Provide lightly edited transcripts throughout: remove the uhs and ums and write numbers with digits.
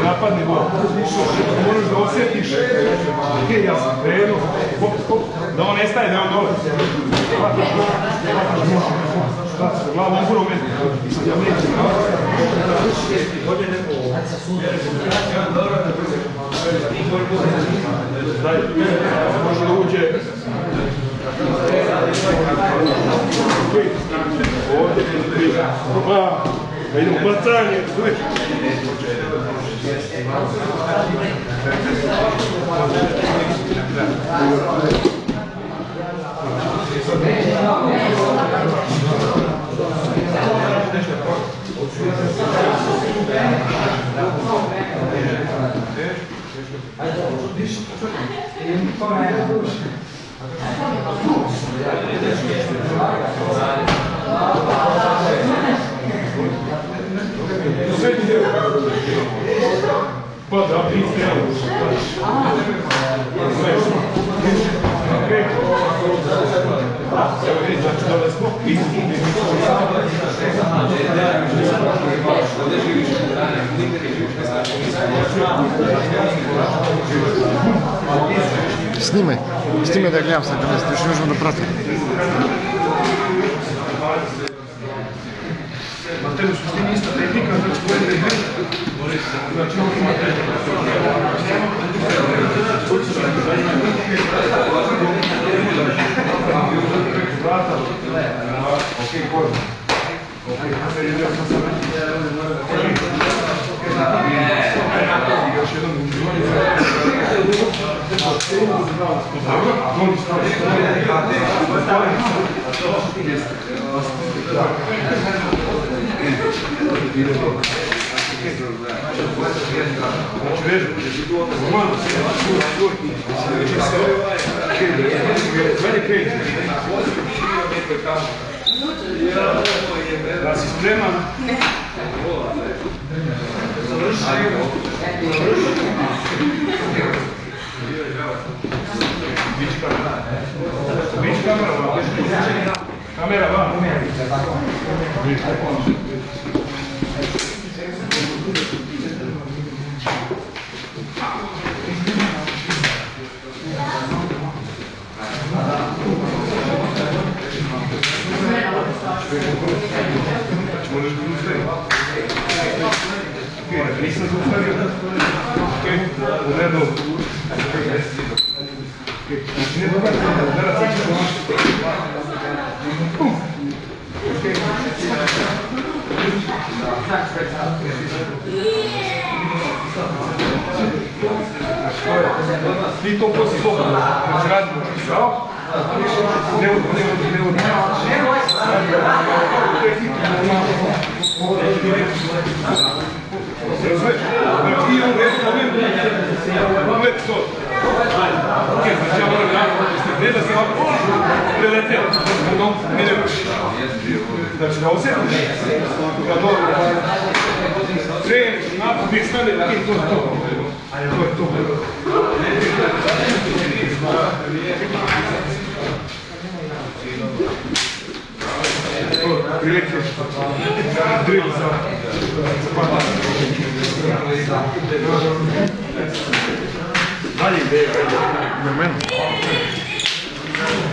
Napadni bol, moraš da osjetiš, ja sam krenuo, da on nestaje, da on dole. Glavom ugrom meni. Može da uđe. Ovdje da idemo bacanje. Pa da, priste, Snimaj da gledam sad, da još možemo da pratim. Mateo, suštini ista tehnika, znači koja je tehnika. Znači ovo ima da si spreman? Bić kamera van. Možeš da ustaviti. Nisam zaustavio. U redu. Znači ne dobar da racići ti to poslije toga. Znači radimo što ne znači da osjetiš kad dobro treniš, napad, ti stane i to je to. To je to. Prilike, drill za patak. Dalje ideja. Moment.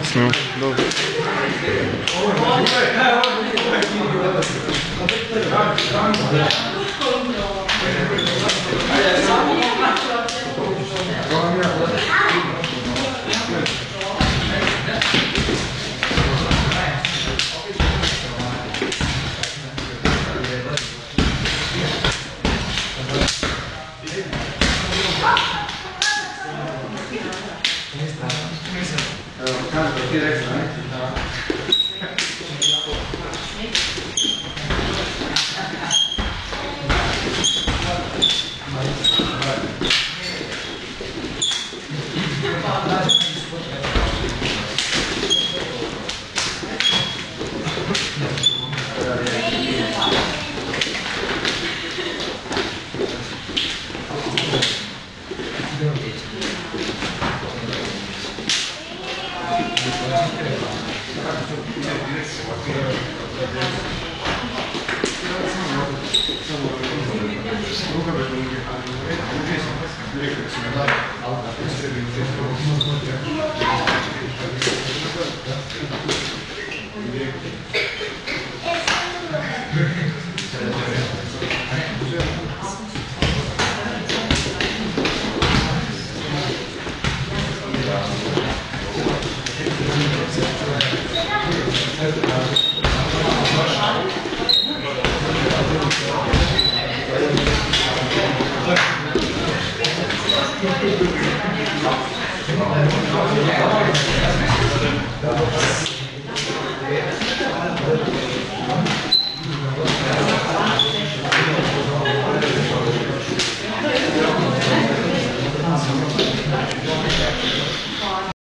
Snimam. Dobro.